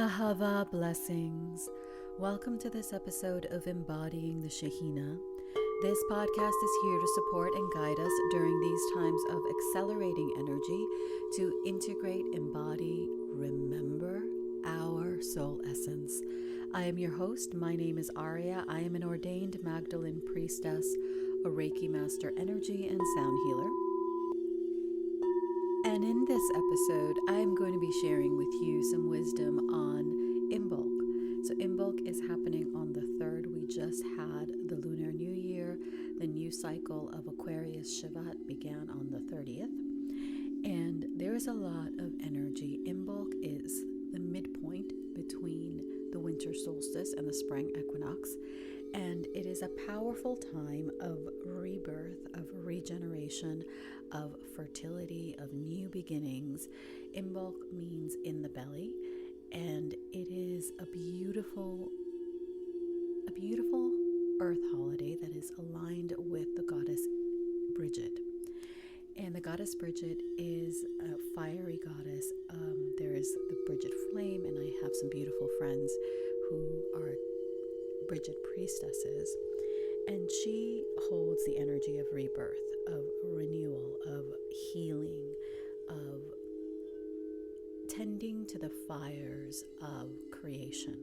Ahava blessings. Welcome to this episode of Embodying the Shekhinah. This podcast is here to support and guide us during these times of accelerating energy to integrate, embody, remember our soul essence. I am your host. My name is Aurea. I am an ordained Magdalene priestess, a Reiki master energy and sound healer. And in this episode, I'm going to be sharing with you some wisdom on Imbolc. So Imbolc is happening on the 3rd. We just had the Lunar New Year. The new cycle of Aquarius Shabbat began on the 30th. And there is a lot of energy. Imbolc is the midpoint between the winter solstice and the spring equinox. And it is a powerful time of rebirth, of regeneration, of fertility, of new beginnings. Imbolc means in the belly, and it is a beautiful earth holiday that is aligned with the goddess Bridget. And the goddess Bridget is a fiery goddess. There is the Bridget flame, and I have some beautiful friends who are Bridget priestesses, and she holds the energy of rebirth, of renewal, of healing, of tending to the fires of creation,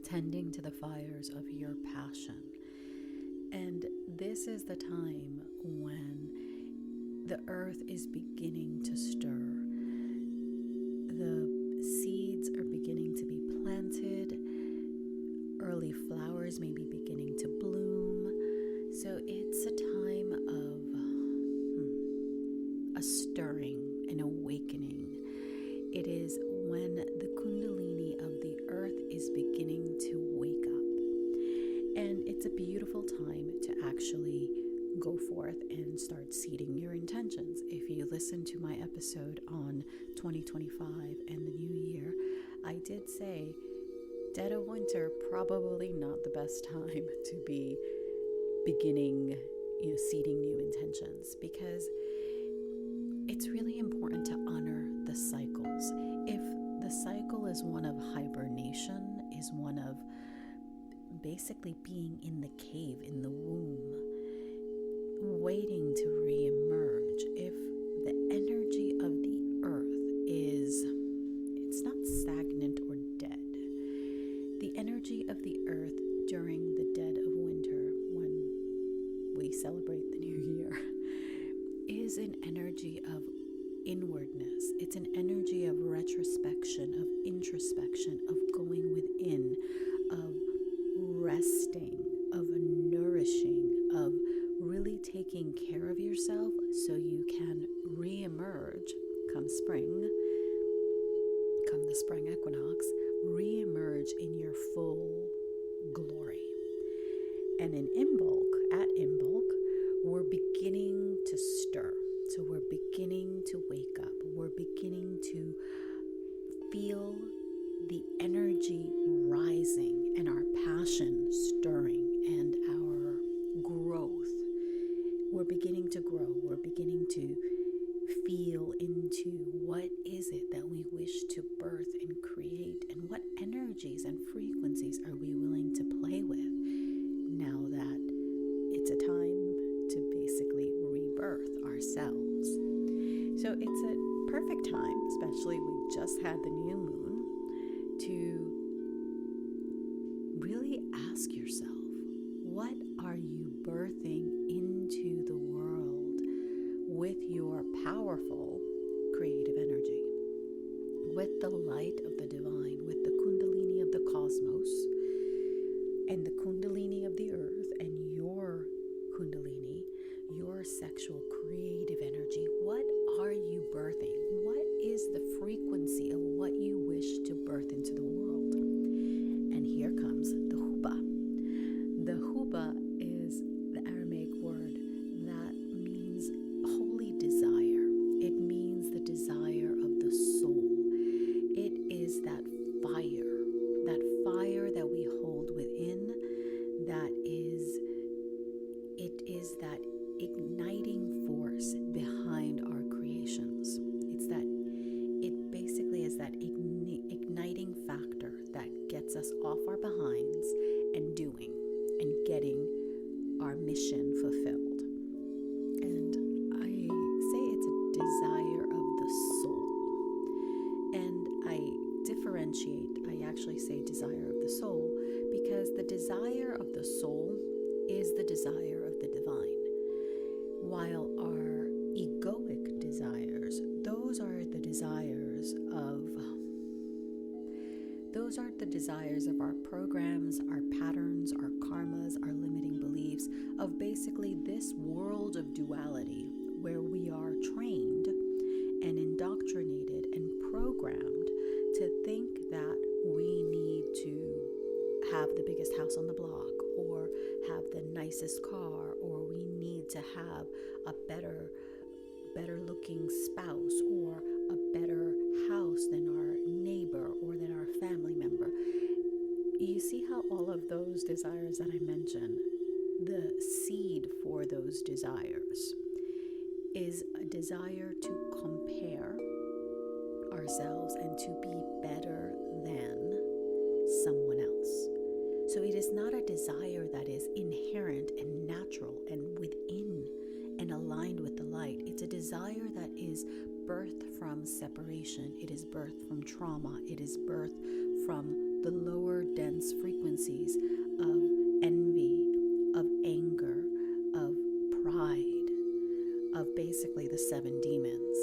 tending to the fires of your passion. And this is the time when the earth is beginning to stir. The seeds are beginning to be planted. Early flowers may be beginning to bloom. So it's a time of a stirring, an awakening. It is when the kundalini of the earth is beginning to wake up. And it's a beautiful time to actually go forth and start seeding your intentions. If you listen to my episode on 2025 and the new year, I did say dead of winter, probably not the best time to be beginning, seeding new intentions, because it's really important to honor the cycles. If the cycle is one of hibernation, is one of basically being in the cave, in the womb, waiting to re-emerge, if the energy of the earth it's not stagnant or dead. The energy of the earth during the dead of winter, when we celebrate the new year, is an energy of inwardness. It's an energy of retrospection, of introspection, of going within, of resting, of nourishing, of really taking care of yourself so you can re-emerge come spring, come the spring equinox, re-emerge in your full glory. And in Imbolc, at Imbolc, we're beginning to stir. So we're beginning to wake up. We're beginning to feel the energy rising and our passion stirring and our growth. We're beginning to grow. We're beginning to feel into what is it that we wish to birth and create, and what energies and frequencies are we willing to play with now that it's a time to basically rebirth ourselves. So it's a perfect time, especially we just had the new moon, to really ask yourself, what are you birthing into the world with your powerful creative energy, with the light of the divine, with the kundalini of the cosmos, and the kundalini of the earth, and your kundalini, your sexual creative energy? What are you birthing? What is the frequency of what you wish to birth into the world? And here comes the Hooba. The Hooba is the Aramaic word that means holy desire. It means the desire of the soul. It is that fire that we hold within, it is that igniting force behind our creations. It basically is that igniting factor differentiate. I actually say desire of the soul because the desire of the soul is the desire of the divine, while our egoic desires, those are the desires of our programs, our patterns, our karmas, our limiting beliefs of basically this world of duality where we are trained and indoctrinated and programmed to think that we need to have the biggest house on the block or have the nicest car, or we need to have a better looking spouse or a better house than our neighbor or than our family member. You see how all of those desires that I mentioned, the seed for those desires is a desire to compare ourselves and to be better than someone else. So it is not a desire that is inherent and natural and within and aligned with the light. It's a desire that is birthed from separation. It is birthed from trauma. It is birthed from the lower dense frequencies of envy, of anger, of pride, of basically the 7 demons.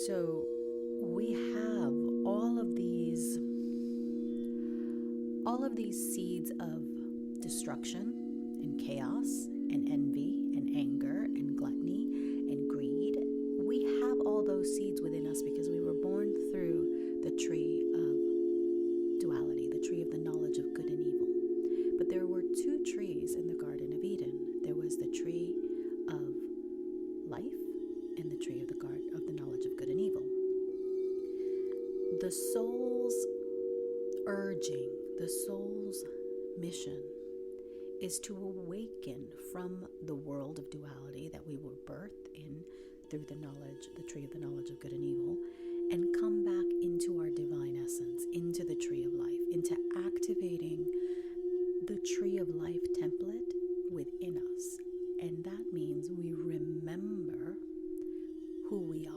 So we have all of these seeds of destruction and chaos and envy and anger and gluttony and greed. We have all those seeds within us because we were born through the tree of duality, the tree of the knowledge of good and evil. But there were 2 trees in the Garden of Eden. There was the tree of life and the tree of the knowledge of good and evil. The soul's urging, the soul's mission is to awaken from the world of duality that we were birthed in through the tree of the knowledge of good and evil, and come back into our divine essence, into the tree of life, into activating the tree of life template within us. And that means we remember who we are.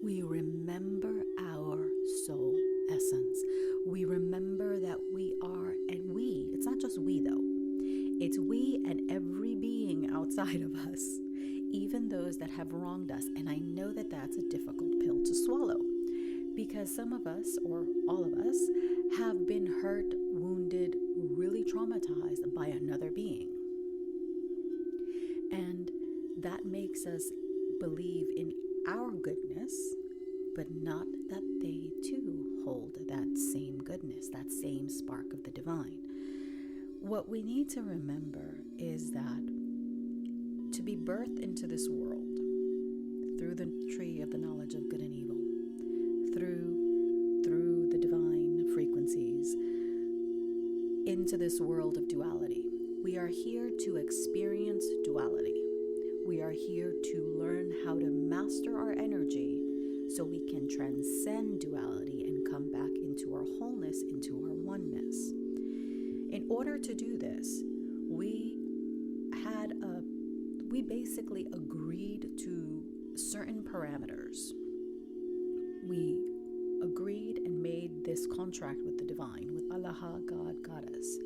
We remember our soul essence. We remember that we are, and it's not just we though, it's we and every being outside of us, even those that have wronged us. And I know that that's a difficult pill to swallow because some of us, or all of us, have been hurt, wounded, really traumatized by another being. And that makes us believe in our goodness, but not that they too hold that same goodness, that same spark of the divine. What we need to remember is that to be birthed into this world through the tree of the knowledge of good and evil, through the divine frequencies, into this world of duality, we are here to experience duality. We are here to learn how to master our energy so we can transcend duality and come back into our wholeness, into our oneness. In order to do this, we basically agreed to certain parameters. We agreed and made this contract with the divine, with Allah, God, Goddess.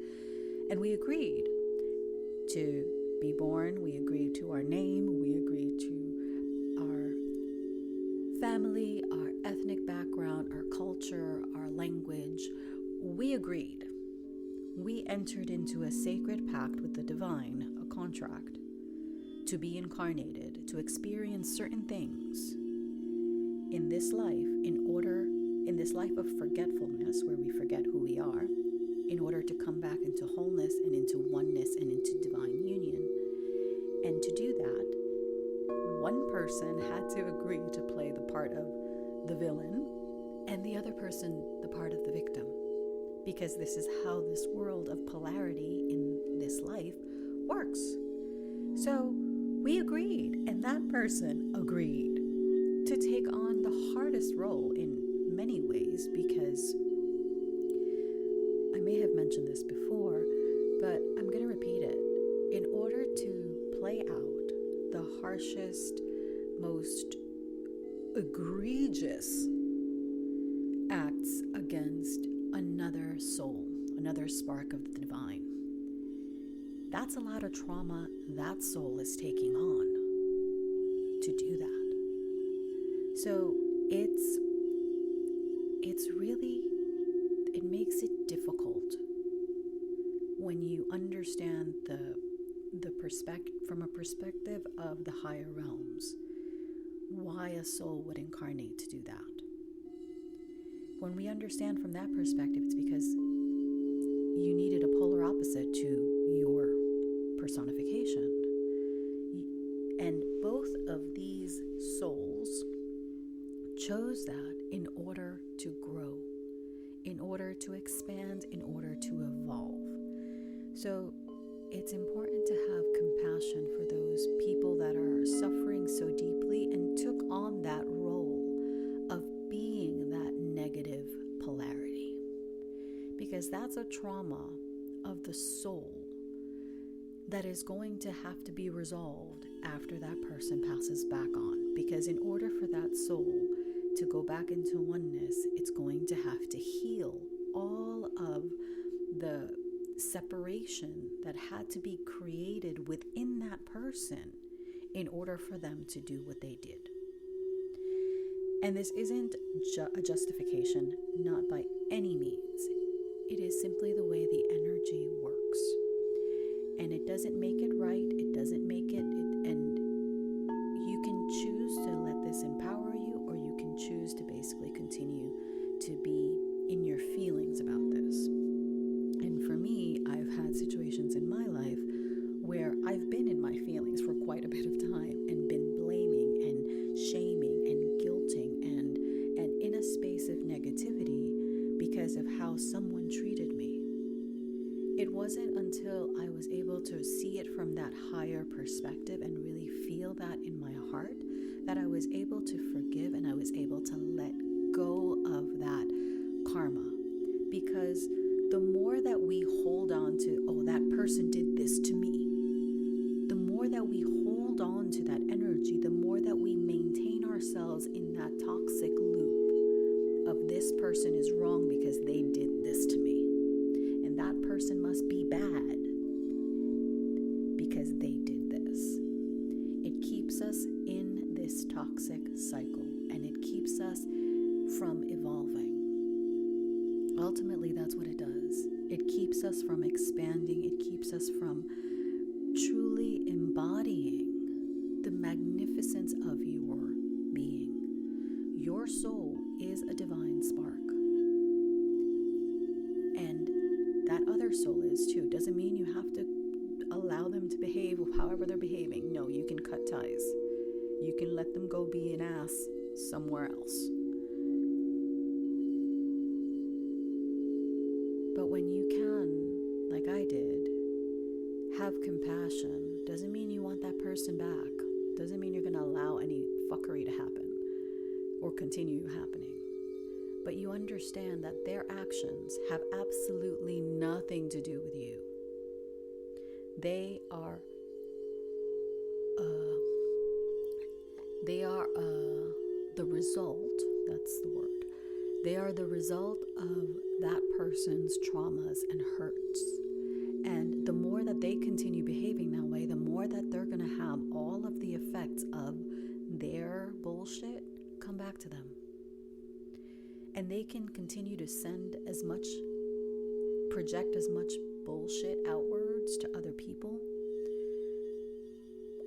And we agreed to be born, we agreed to our name, we agreed to our family, our ethnic background, our culture, our language. We agreed. We entered into a sacred pact with the divine, a contract, to be incarnated, to experience certain things in this life, in this life of forgetfulness, where we forget who we are, in order to come back into wholeness and into oneness and into divine union. And to do that, one person had to agree to play the part of the villain and the other person the part of the victim. Because this is how this world of polarity in this life works. So we agreed, and that person agreed to take on the hardest role in many ways, because I may have mentioned this before, but I'm going to repeat it. In order to play out the harshest, most egregious acts another spark of the divine. That's a lot of trauma that soul is taking on to do that. So it's really, it makes it difficult when you understand the perspective, from a perspective of the higher realms, why a soul would incarnate to do that. When we understand from that perspective, it's because you needed a polar opposite to your personification. And both of these souls chose that in order to grow, in order to expand, in order to evolve. So it's important to have compassion for those people that are suffering so deeply and took on that role of being that negative polarity. Because that's a trauma of the soul that is going to have to be resolved after that person passes back on. Because in order for that soul to go back into oneness, it's going to have to heal all of the separation that had to be created within that person in order for them to do what they did. And this isn't a justification, not by any means. It is simply the way the energy works. And it doesn't make it right, it doesn't make it, and you can choose to let this empower you, or you can choose to basically continue to be in your feelings about this. And for me, I've had situations in my life where I've been in my feelings for quite a bit of time and been blaming and shaming and guilting and in a space of negativity because of how someone treated me. It wasn't until I was able to see it from that higher perspective and really feel that in my heart that I was able to forgive and I was able to let go of that karma. Because the more that we hold on to, oh, that person did this to me, the more that we hold on to that energy, the more that we maintain ourselves in that toxic loop of this person is wrong because they did this to me. And that person must be bad because they did this. It keeps us in this toxic cycle and it keeps us from evolving. Ultimately, that's what it does. It keeps us from expanding. It keeps us from truly embodying the magnificence of your being. Your soul is a divine spark. And that other soul is too. Doesn't mean you have to allow them to behave however they're behaving. No, you can cut ties. You can let them go be an ass somewhere else. But when you can, like I did, have compassion, doesn't mean you want that person back. Doesn't mean you're going to allow any fuckery to happen or continue happening. But you understand that their actions have absolutely nothing to do with you. They are the result, that's the word. They are the result of that person's traumas and hurts. And the more that they continue behaving that way, the more that they're going to have all of the effects of their bullshit come back to them. And they can continue to project as much bullshit outwards to other people.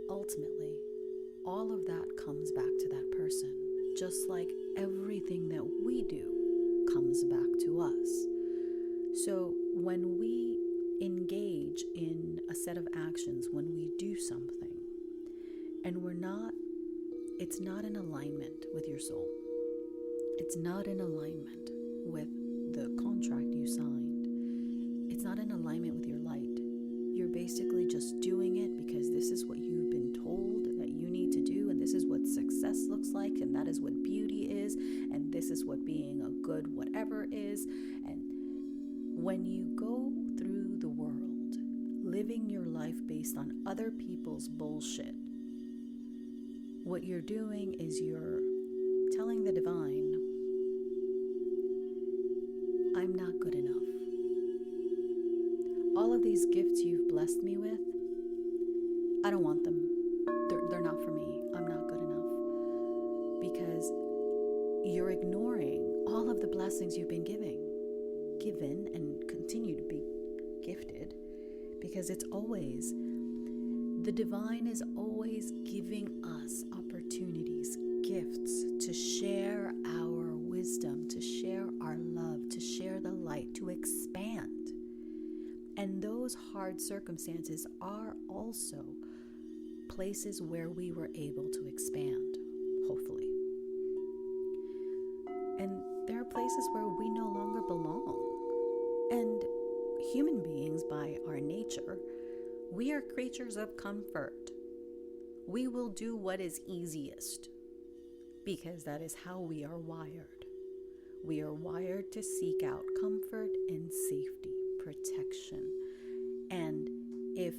Ultimately, all of that comes back to that person, just like everything that we do comes back to us. So when we engage in a set of actions, when we do something, and it's not in alignment with your soul, it's not in alignment with the contract you signed, it's not in alignment with your light, you're basically just doing it because this is what you've been told that you need to do, and this is what success looks like, and that is what beauty is, and this is what being a good whatever is. And when you go through the world living your life based on other people's bullshit, what you're doing is you're telling the divine, I'm not good enough. of these gifts you've blessed me with, I don't want them. They're not for me. I'm not good enough. Because you're ignoring all of the blessings you've been given and continue to be gifted, because it's always, the divine is always giving us opportunities, gifts to share our wisdom, to share our love, to share the light, to expand. And those hard circumstances are also places where we were able to expand, hopefully. And there are places where we no longer belong. And human beings, by our nature, we are creatures of comfort. We will do what is easiest because that is how we are wired. We are wired to seek out comfort and safety, protection. And if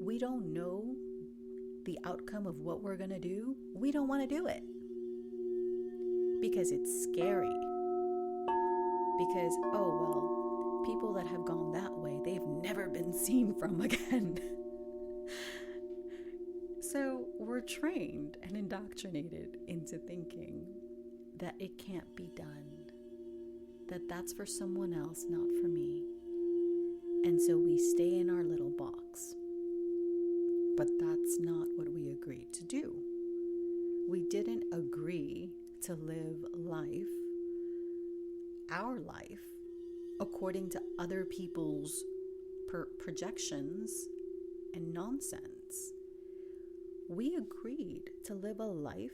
we don't know the outcome of what we're going to do, we don't want to do it because it's scary. Because, oh, well, people that have gone that way, they've never been seen from again. So we're trained and indoctrinated into thinking that it can't be done, that that's for someone else, not for me. And so we stay in our little box. But that's not what we agreed to do. We didn't agree to live life, our life, according to other people's projections and nonsense. We agreed to live a life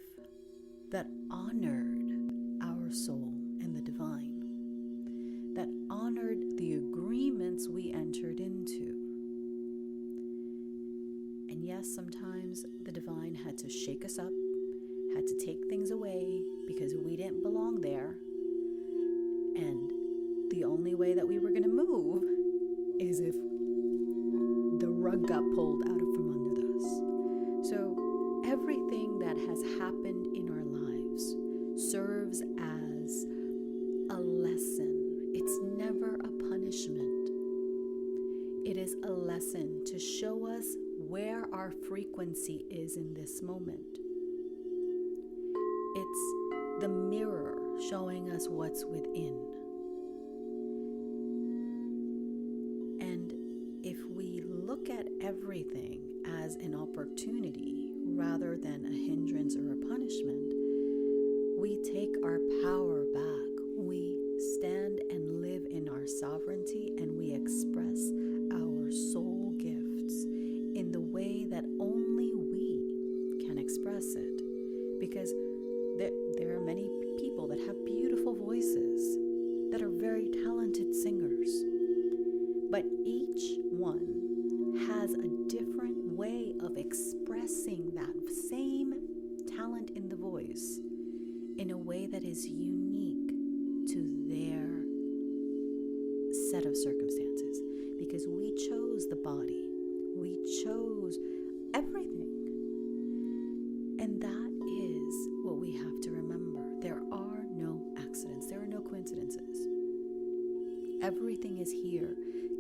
that honored our soul and the divine, that honored the agreements we entered into. And yes, sometimes the divine had to shake us up, had to take things away because we didn't belong there. And the only way that we were going to move is if the rug got pulled out from under us. So everything that has happened in our lives serves as a lesson. It's never a punishment. It is a lesson to show us where our frequency is in this moment. It's the mirror showing us what's within. And if we look at everything as an opportunity rather than a hindrance or a punishment, we take our power back. We stand and live in our sovereignty, and we express our soul gifts in the way that only we can express it. Because there are many people that have beautiful voices, that are very talented singers, but each one has a different way of expressing that same talent in the voice in a way that is unique to their set of circumstances. Because we chose the body, we chose everything. And that is what we have to remember. There are no accidents, there are no coincidences. Everything is here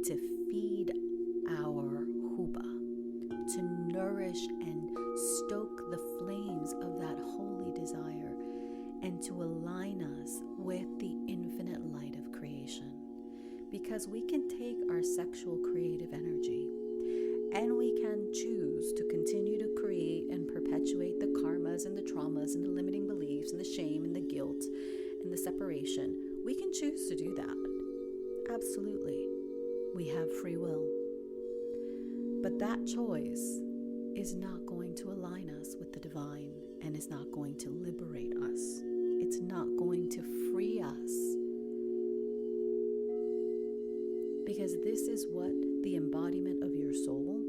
to feed our Hooba, to nourish and stoke the flames of that holy desire, and to align us with the infinite light of creation. Because we can take our sexual creative energy and we can choose to continue to create and perpetuate the karmas and the traumas and the limiting beliefs and the shame and the guilt and the separation. We can choose to do that. Absolutely. We have free will. But that choice is not going to align us with the divine and is not going to liberate us. It's not going to free us. Because this is what the embodiment of your soul,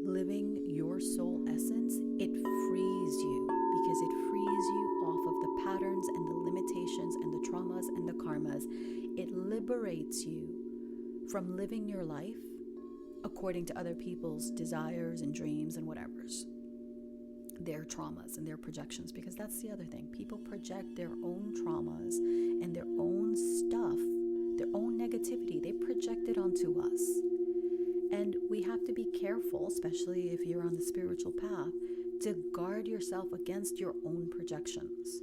living your soul essence, it frees you. Because it frees you off of the patterns and the limitations and the traumas and the karmas. It liberates you from living your life according to other people's desires and dreams and whatever's. Their traumas and their projections. Because that's the other thing. People project their own traumas and their own stuff, their own negativity. They project it onto us. have to be careful, especially if you're on the spiritual path, to guard yourself against your own projections.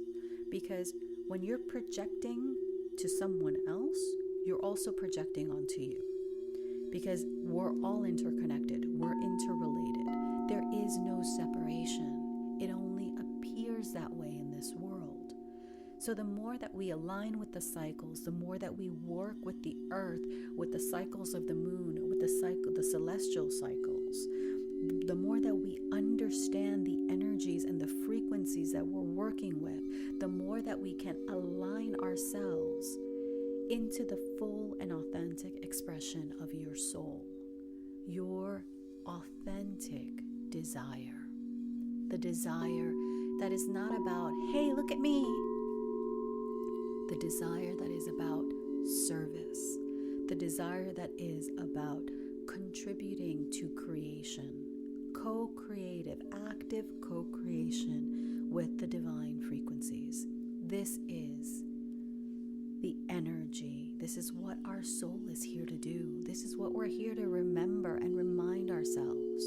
Because when you're projecting to someone else, you're also projecting onto you. Because we're all interconnected, we're interrelated. There is no separation. It only appears that way in this world. So the more that we align with the cycles, the more that we work with the earth, with the cycles of the moon, with the celestial cycles, the more that we understand the energies and the frequencies that we're working with, the more that we can align ourselves into the full and authentic expression of your soul, your authentic desire. The desire that is not about, hey, look at me. The desire that is about service. The desire that is about contributing to creation. Co-creative, active co-creation with the divine frequencies. This is the energy. This is what our soul is here to do. This is what we're here to remember and remind ourselves.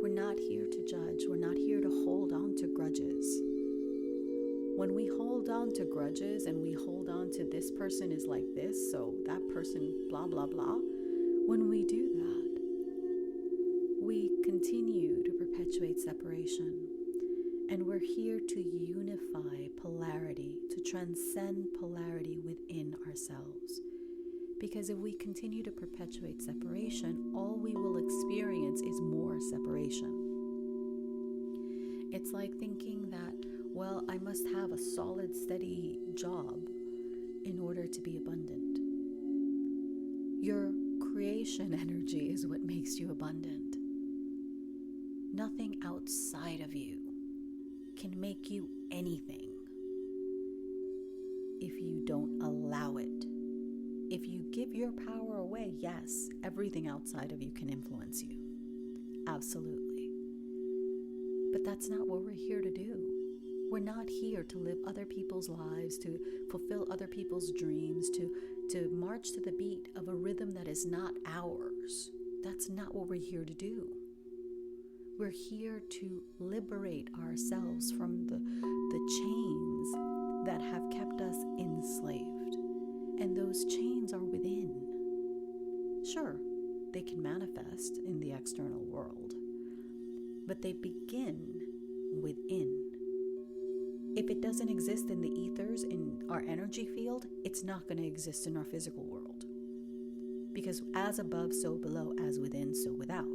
We're not here to judge. We're not here to hold on to grudges. When we hold on to grudges and we hold on to this person is like this, so that person blah, blah, blah, when we do that, we continue to perpetuate separation. And we're here to unify polarity, to transcend polarity within ourselves. Because if we continue to perpetuate separation, all we will experience is more separation. It's like thinking that, well, I must have a solid, steady job in order to be abundant. Your creation energy is what makes you abundant. Nothing outside of you can make you anything if you don't allow it. If you give your power away, yes, everything outside of you can influence you. Absolutely. But that's not what we're here to do. We're not here to live other people's lives, to fulfill other people's dreams, to march to the beat of a rhythm that is not ours. That's not what we're here to do. We're here to liberate ourselves from the chains that have kept us enslaved. And those chains are within. Sure, they can manifest in the external world, but they begin within. If it doesn't exist in the ethers, in our energy field, it's not going to exist in our physical world. Because as above, so below, as within, so without.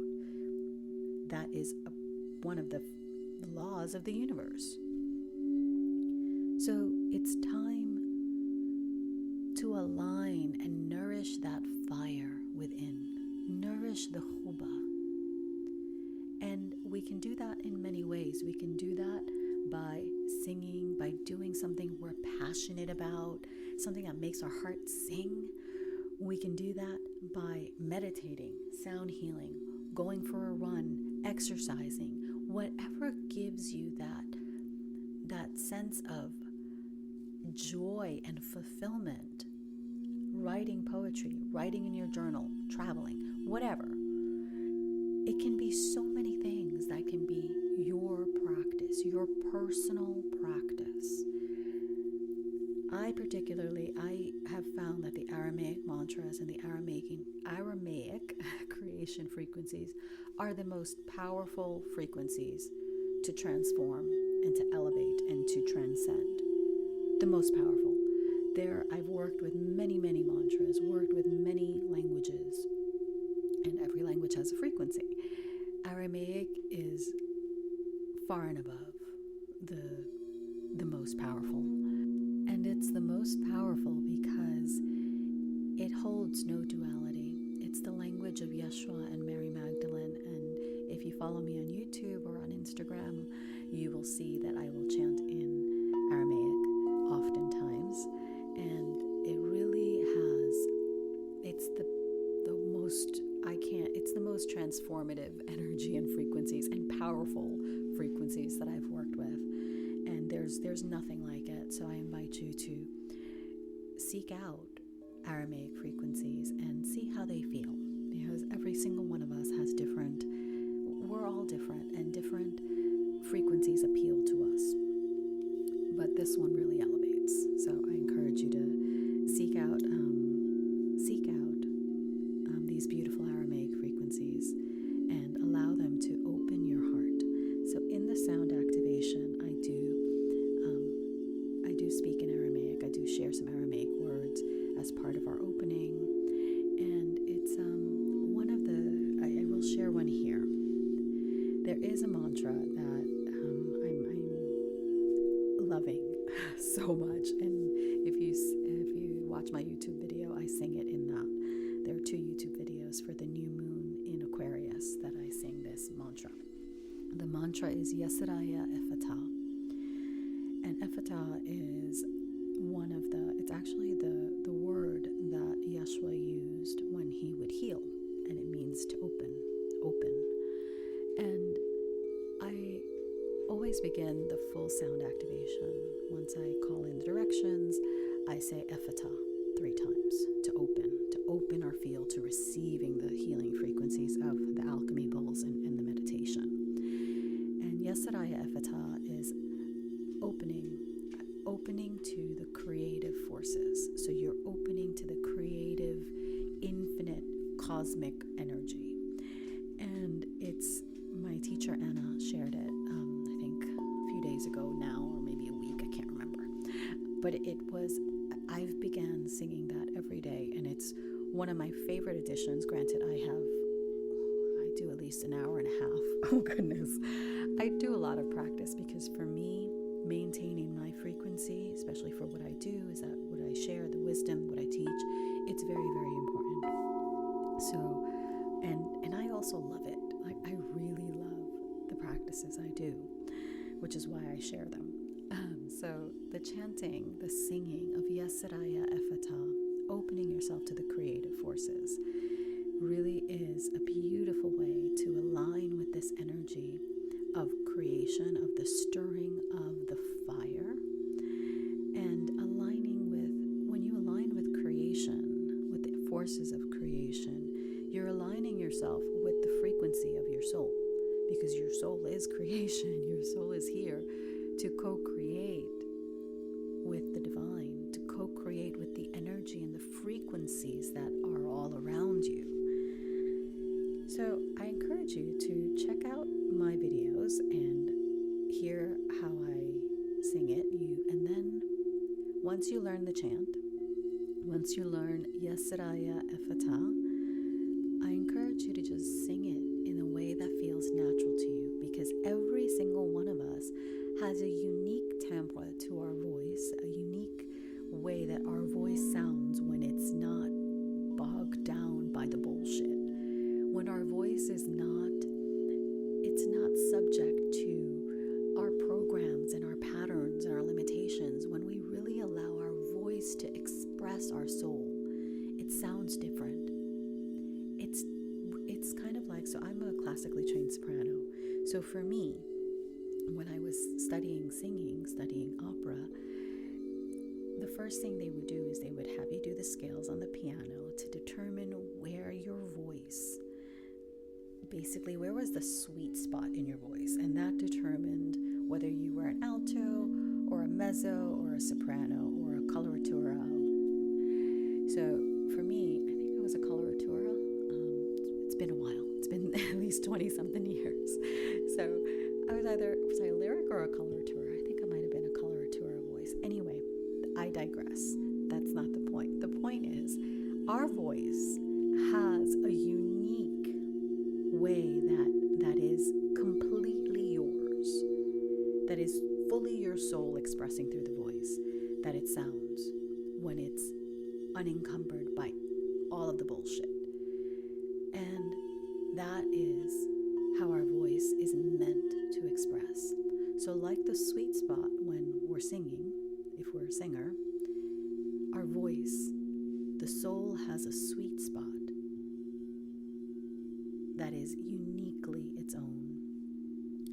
That is one of the laws of the universe. So it's time to align and nourish that fire within. Nourish the Hooba. And we can do that in many ways. We can do that by singing, by doing something we're passionate about, something that makes our heart sing. We can do that by meditating, sound healing, going for a run, exercising, whatever gives you that sense of joy and fulfillment. Writing poetry, writing in your journal, traveling, whatever. It can be so many things that can be your practice, your personal practice. I have found that the Aramaic mantras and the Aramaic creation frequencies are the most powerful frequencies to transform and to elevate and to transcend. The most powerful. I've worked with many, many mantras, worked with many languages, and every language has a frequency. Aramaic is far and above the most powerful. And it's the most powerful because it holds no duality. It's the language of Yeshua and Mary Magdalene. And if you follow me on YouTube or on Instagram, you will see that I will chant in Aramaic oftentimes. And it really it's the most transformative energy and frequencies and powerful frequencies that I've worked with. And there's nothing like it. So I invite you to seek out Aramaic frequencies and see how they feel. because every single one of us has different, we're all different, and different frequencies appeal to us. But this one really elevates. So I encourage you to seek out these beautiful Aramaic frequencies and allow them to open your heart. So in the sound activation, I do speak in Aramaic. I do share some Aramaic words as part of our opening, and it's one of the. I will share one here. There is a mantra that I'm loving so much, and if you watch my YouTube video, I sing it in that. There are 2 YouTube videos for the new moon in Aquarius that I sing this mantra. The mantra is Yesaraya Ephata. And Ephata is it's actually the word that Yeshua used when he would heal. And it means to open. And I always begin the full sound activation. Once I call in the directions, I say Ephata 3 times to open our field to receiving the healing frequencies of the alchemy bowls and the meditation. And Yesaraya Ephata is opening to the creative forces. So you're opening to the creative, infinite, cosmic energy. And it's my teacher Anna shared it, I think a few days ago now, or maybe a week, I can't remember. But I've began singing that every day, and it's one of my favorite additions. Granted, I do at least an hour and a half. Oh goodness. I do a lot of practice because for me, maintaining my frequency, especially for what I do, is that what I share, the wisdom, what I teach, it's very, very important. So, and I also love it. I really love the practices I do, which is why I share them. So the chanting, the singing of Yesaraya Ephata, opening yourself to the creative forces, really is a beautiful way to align with this energy of creation, of the stirring of the fire, and when you align with creation, with the forces of creation, you're aligning yourself with the frequency of your soul, because your soul is creation. Your soul is here to co-create with the divine, to co-create with the energy and the frequencies that are all around you. So I encourage you to check out my videos and hear how I sing it. And then once you learn the chant, once you learn Yesaraya Ephata, I encourage you to just sing it in a way that feels natural to you, because every single one of us has a unique timbre to our voice, a unique way that our voice sounds when it's not bogged down by the bullshit. When our voice is not subject to our programs and our patterns and our limitations. When we really allow our voice to express our soul, it sounds different. It's kind of like, so I'm a classically trained soprano. So for me, when I was studying singing, studying opera, the first thing they would do is they would have you do the scales on the piano to determine where your voice, basically where was the sweet spot in your voice, and that determined whether you were an alto or a mezzo or a soprano or a coloratura. So for me, I think I was a coloratura. It's been a while. It's been at least 20 something years. So was I a lyric or a coloratura? I think I might have been a coloratura voice. Anyway, I digress. That's not the point. The point is, our voice has a unique way that is completely yours, that is fully your soul expressing through the voice, that it sounds when it's unencumbered by all of the bullshit. And that is how our voice is meant to express. So like the sweet spot when we're singing, if we're a singer, our voice, the soul has a sweet spot that is uniquely its own.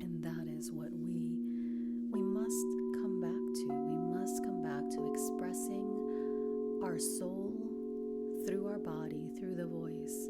And that is what we must come back to. We must come back to expressing our soul through our body, through the voice,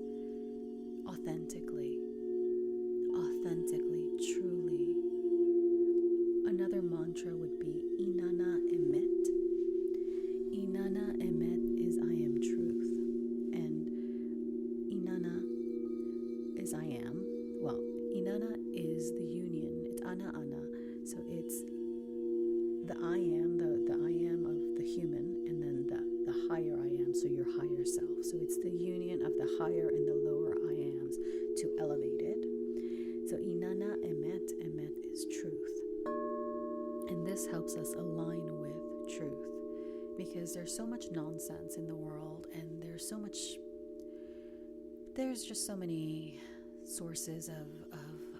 there's just so many sources of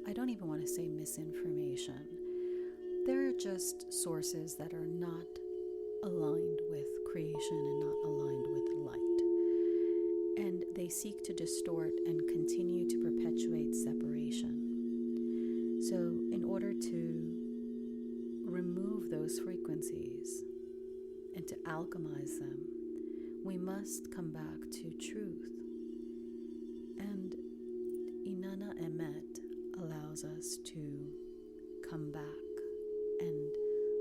I don't even want to say misinformation. There are just sources that are not aligned with creation and not aligned with light. And they seek to distort and continue to perpetuate separation. So in order to remove those frequencies and to alchemize them, we must come back to truth. And Inanna Emet allows us to come back and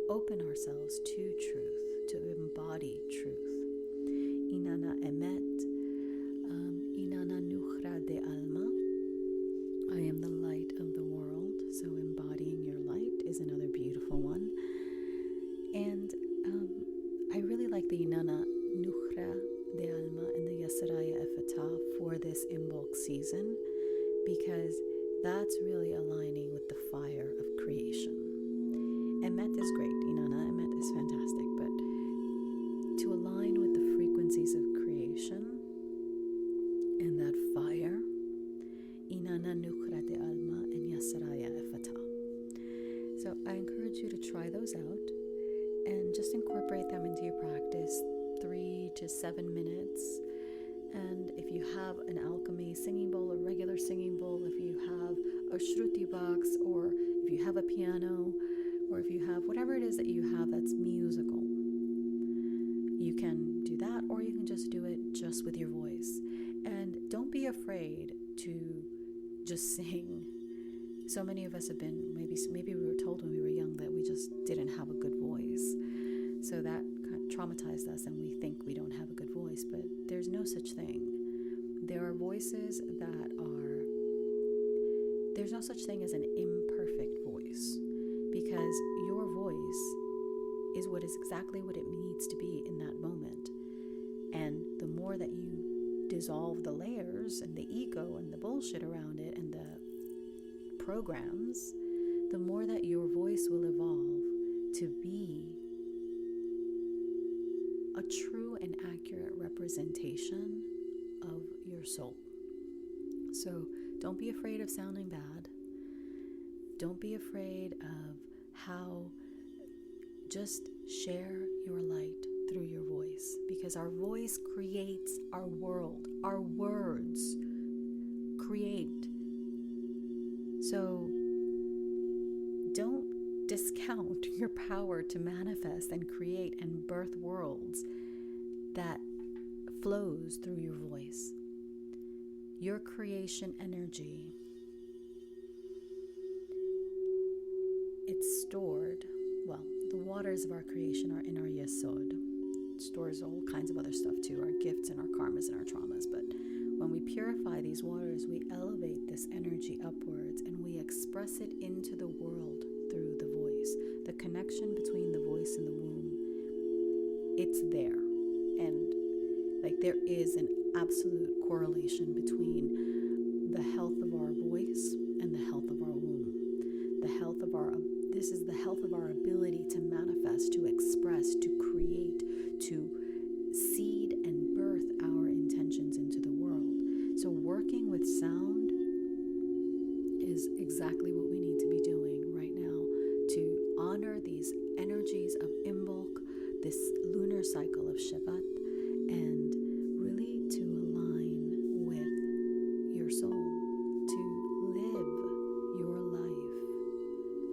open ourselves to truth, to embody truth. Inanna Emet, Inanna Nukhra de Alma. I am the light of the world. So embodying your light is another beautiful one. And I really like the Inanna Nukhra de Alma and the Yasaraya Efata for this Imbolc season, because that's really aligning with the fire of creation. Emet is great, Inanna Emet is fantastic, but to align with the frequencies of creation and that fire, Inanna Nukhra de Alma and Yasaraya Efata. So I encourage you to try those out and just incorporate them into your practice, 3 to 7 minutes. And if you have an alchemy singing bowl, a regular singing bowl, if you have a shruti box, or if you have a piano, or if you have whatever it is that you have that's musical, you can do that, or you can just do it just with your voice. And don't be afraid to just sing. So many of us have been, maybe we were told when we were young that we just didn't have a good voice. So that kind of traumatized us, and we think we don't have a good voice, but there's no such thing. There are voices there's no such thing as an imperfect voice, because your voice is exactly what it needs to be in that moment. And the more that you dissolve the layers and the ego and the bullshit around it and the programs, the more that your voice will evolve to be a true and accurate representation of your soul. So don't be afraid of sounding bad. Don't be afraid of how. Just share your light through your voice, because our voice creates our world. Our words create. So don't discount your power to manifest and create and birth worlds that flows through your voice. Your creation energy, it's stored. Well, the waters of our creation are in our yesod. It stores all kinds of other stuff too, our gifts and our karmas and our traumas. But when we purify these waters, we elevate this energy upwards and we express it into the world through the voice. The connection between the voice and the womb, it's there. And there is an absolute correlation between the health of our voice and the health of our womb. This is the health of our ability to manifest, to express, to create, to seed and birth our intentions into the world. So working with sound is exactly what we need to be doing right now to honor these energies of Imbolc, this lunar cycle of Shabbat, and really to align with your soul, to live your life,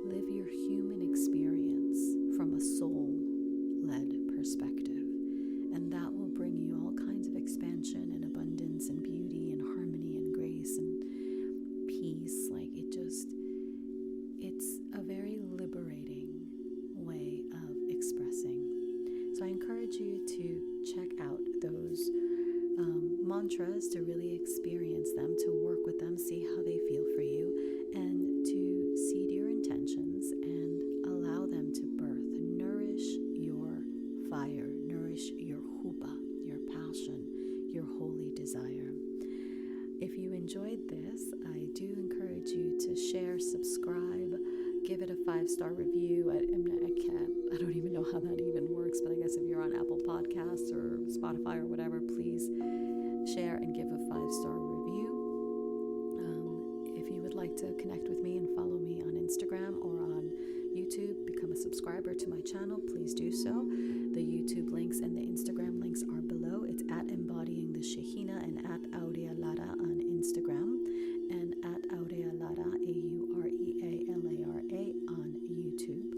live your human experience from a soul-led perspective. And that will bring you all kinds of expansion and abundance and beauty and harmony and grace and peace. It's a very liberating way of expressing. So I encourage you to check out those mantras, to really experience them, to work with them, see how they feel for you, and to seed your intentions and allow them to birth, nourish your fire, nourish your Hooba, your passion, your holy desire. If you enjoyed this, I do encourage you to share, subscribe, give it a 5-star review. I don't even know how that even works, but I guess if you're on Apple Podcasts or Spotify or whatever, please share, and give a 5-star review. If you would like to connect with me and follow me on Instagram or on YouTube, become a subscriber to my channel, please do so. The YouTube links and the Instagram links are below. It's at Embodying the Shekhinah and at Aurea Lara on Instagram and at Aurea Lara, AUREALARA on YouTube.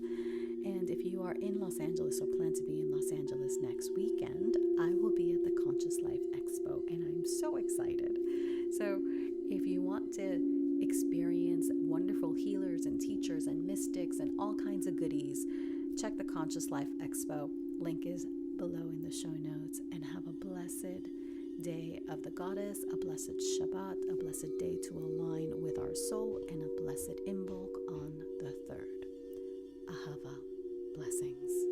And if you are in Los Angeles or plan to be in Los Angeles next weekend, I will be at the Conscious Life Expo, and I'm so excited. So if you want to experience wonderful healers and teachers and mystics and all kinds of goodies, check the Conscious Life Expo. Link is below in the show notes. And have a blessed day of the goddess, a blessed Shabbat, a blessed day to align with our soul, and a blessed Imbolc on the 3rd. Ahava. Blessings.